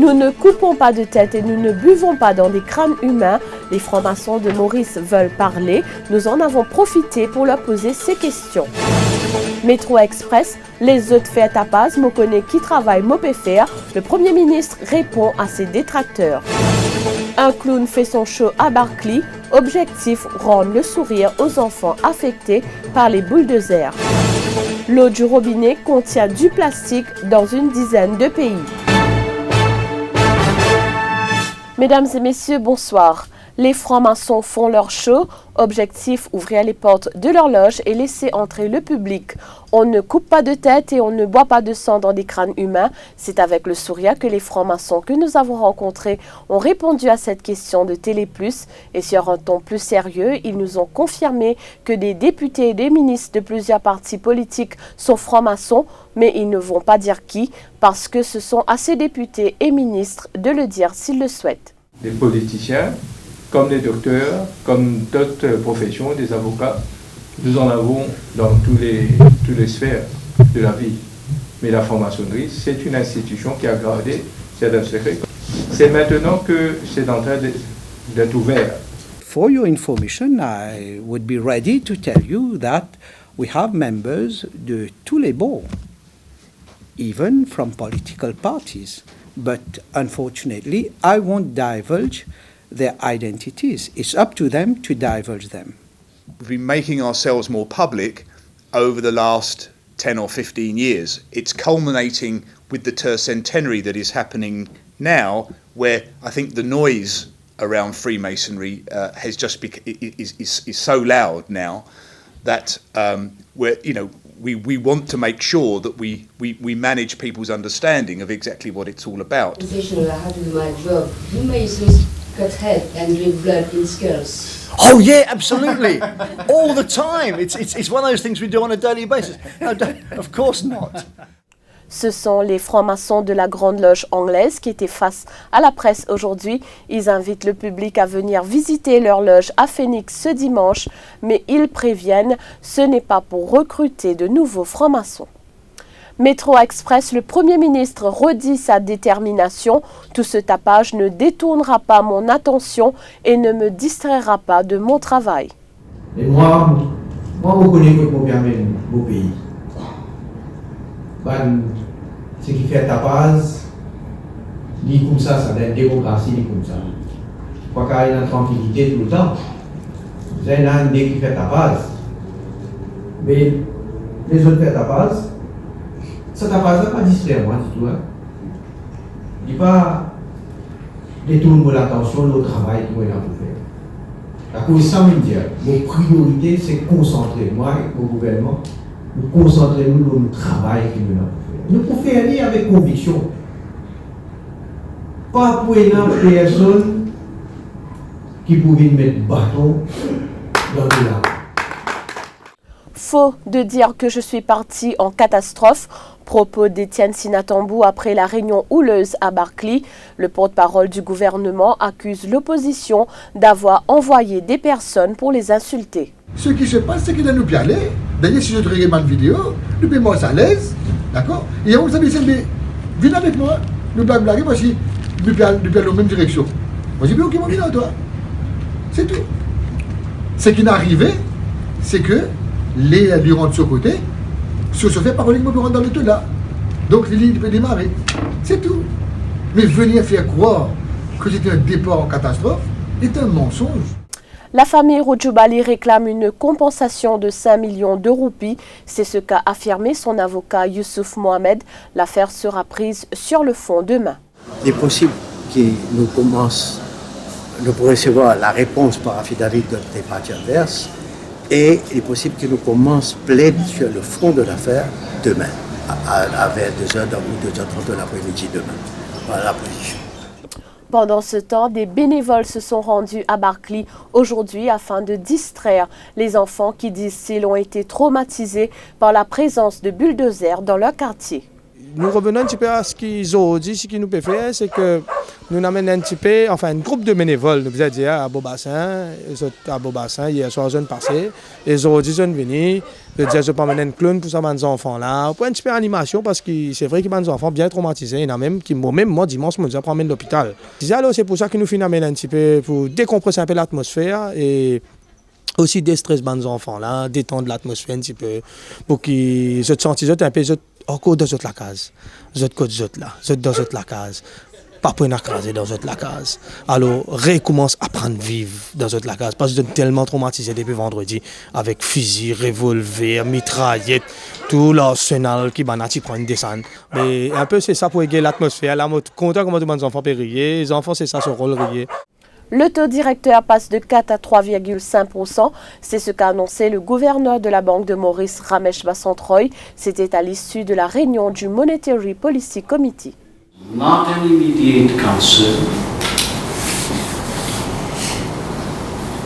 Nous ne coupons pas de tête et nous ne buvons pas dans des crânes humains. Les francs-maçons de Maurice veulent parler. Nous en avons profité pour leur poser ces questions. Métro Express, les autres faits à Paz, me connaît qui travaille, me peut faire. Le Premier ministre répond à ses détracteurs. Un clown fait son show à Barclay. Objectif, rendre le sourire aux enfants affectés par les bulldozers. L'eau du robinet contient du plastique dans une dizaine de pays. Mesdames et messieurs, bonsoir. Les francs-maçons font leur show. Objectif, ouvrir les portes de leur loge et laisser entrer le public. On ne coupe pas de tête et on ne boit pas de sang dans des crânes humains. C'est avec le sourire que les francs-maçons que nous avons rencontrés ont répondu à cette question de TéléPlus. Et sur un ton plus sérieux, ils nous ont confirmé que des députés et des ministres de plusieurs partis politiques sont francs-maçons, mais ils ne vont pas dire qui, parce que ce sont à ces députés et ministres de le dire s'ils le souhaitent. Les politiciens, comme les docteurs, comme d'autres professions, des avocats, nous en avons dans toutes les sphères de la vie. Mais la franc-maçonnerie, c'est une institution qui a gardé certains secrets. C'est maintenant que c'est en train d'être ouvert. For your information, I would be ready to tell you that we have members de tous les bords, even from political parties. But unfortunately, I won't divulge their identities. It's up to them to divulge them. We've been making ourselves more public over the last 10 or 15 years. It's culminating with the tercentenary that is happening now, where I think the noise around Freemasonry has just is so loud now that we want to make sure that we manage people's understanding of exactly what it's all about. Professional, I have to do my job. Do Masons cut head and drink blood in skulls? Oh yeah, absolutely, all the time. It's one of those things we do on a daily basis. No, of course not. Ce sont les francs-maçons de la Grande Loge anglaise qui étaient face à la presse aujourd'hui. Ils invitent le public à venir visiter leur loge à Phoenix ce dimanche, mais ils préviennent, ce n'est pas pour recruter de nouveaux francs-maçons. Métro Express, le Premier ministre redit sa détermination. Tout ce tapage ne détournera pas mon attention et ne me distraira pas de mon travail. Et moi, je connais que mon beau pays. Ce qui fait tapage, ni comme ça donne démocratie, ni comme ça. Je crois qu'il y a une tranquillité tout le temps. Vous avez un idée qui fait tapage. Mais les autres fait tapage. Ça n'a pas distrait moi du tout. Hein. Il ne pas détourner l'attention de travail qu'on a pour faire. La cause, ça veut dire, nos priorités, c'est concentrer, moi et au gouvernement, nous concentrer sur le travail que nous avons fait. Nous pouvons faire aller avec conviction. Pas pour une personne qui pouvait mettre bâton dans le lave. Faux de dire que je suis parti en catastrophe. Propos d'Étienne Sinatambou après la réunion houleuse à Barclay. Le porte-parole du gouvernement accuse l'opposition d'avoir envoyé des personnes pour les insulter. Ce qui se passe, c'est qu'il a nous parler. D'ailleurs, si je te regarde ma vidéo, nous pouvons à l'aise, d'accord? Et on vous a dit, viens avec moi, nous allons blaguer, voici, nous allons dans la même direction. Moi, j'ai dit, ok, mon viens toi. C'est tout. Ce qui n'est arrivé, c'est que les lui rentrent sur le côté, sur ce fait, par contre, ils rentrent dans le tout là. Donc, il peut démarrer. C'est tout. Mais venir faire croire que c'était un départ en catastrophe est un mensonge. La famille Rojubali réclame une compensation de 5 millions de roupies. C'est ce qu'a affirmé son avocat Youssouf Mohamed. L'affaire sera prise sur le fond demain. Il est possible que nous pourrons recevoir la réponse par affidavit de des parties adverses et il est possible que nous commencions à plaider sur le fond de l'affaire demain, à vers 2h ou 2h30 de l'après-midi demain. Voilà la position. Pendant ce temps, des bénévoles se sont rendus à Barclay aujourd'hui afin de distraire les enfants qui, disent-ils, ont été traumatisés par la présence de bulldozers dans leur quartier. nous revenons un petit peu à ce qu'ils ont dit, ce qu'ils nous peuvent faire, c'est que nous amènons un petit peu, enfin, une groupe de bénévoles, nous avons dit à Beaubassin, hier soir, je passé, ils ont dit, je venir, je disais, je peux amener un clown pour ça, mes enfants-là, pour un petit peu d'animation, parce que c'est vrai qu'ils ont des enfants bien traumatisés, il y en a même qui, moi, dimanche, je me disais, prendre l'hôpital. Je disais, alors, c'est pour ça que nous finissons un petit peu, pour décompresser un peu l'atmosphère, et aussi déstresser les enfants là, détendre l'atmosphère un petit peu pour qu'ils se sentent un peu encore dans la case. Ils sont dans la case. Pas pour écraser dans la case. Alors, recommence à apprendre à vivre dans la case parce qu'ils sont tellement traumatisés depuis vendredi avec fusil, revolver, mitraillette, tout l'arsenal qui prend une descente. Mais un peu c'est ça pour égayer l'atmosphère. Là, je suis content comment les enfants peuvent rire. Les enfants, c'est ça son rôle, rire. Le taux directeur passe de 4 à 3,5%. C'est ce qu'a annoncé le gouverneur de la Banque de Maurice, Ramesh Basantroy. C'était à l'issue de la réunion du Monetary Policy Committee. Not an immediate concern.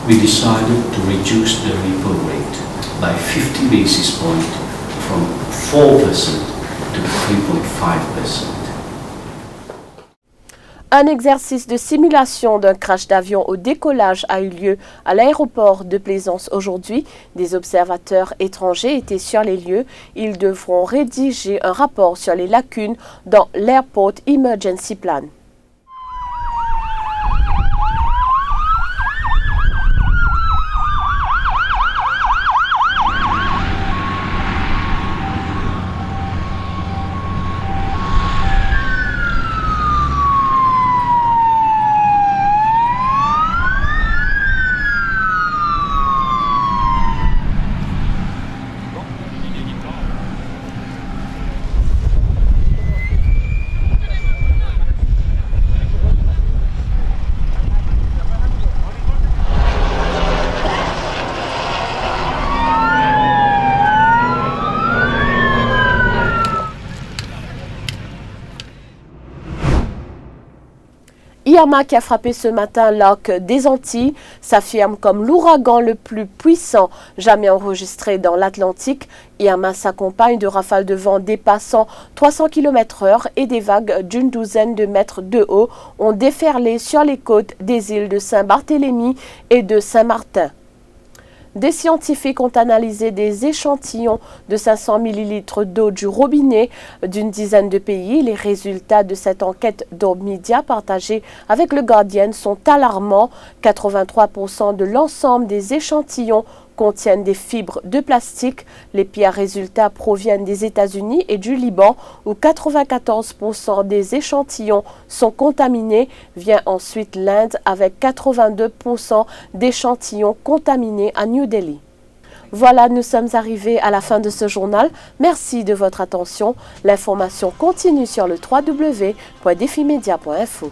We decided to reduce the repo rate by 50 basis points from 4% to 3.5%. Un exercice de simulation d'un crash d'avion au décollage a eu lieu à l'aéroport de Plaisance aujourd'hui. Des observateurs étrangers étaient sur les lieux. Ils devront rédiger un rapport sur les lacunes dans l'Airport Emergency Plan. Irma, qui a frappé ce matin l'arc des Antilles, s'affirme comme l'ouragan le plus puissant jamais enregistré dans l'Atlantique. Irma s'accompagne de rafales de vent dépassant 300 km/h et des vagues d'une douzaine de mètres de haut ont déferlé sur les côtes des îles de Saint-Barthélemy et de Saint-Martin. Des scientifiques ont analysé des échantillons de 500 ml d'eau du robinet d'une dizaine de pays. Les résultats de cette enquête d'Omedia partagée avec le Guardian sont alarmants. 83% de l'ensemble des échantillons contiennent des fibres de plastique. Les pires résultats proviennent des États-Unis et du Liban, où 94% des échantillons sont contaminés. Vient ensuite l'Inde avec 82% d'échantillons contaminés à New Delhi. Voilà, nous sommes arrivés à la fin de ce journal. Merci de votre attention. L'information continue sur le www.defimedia.info.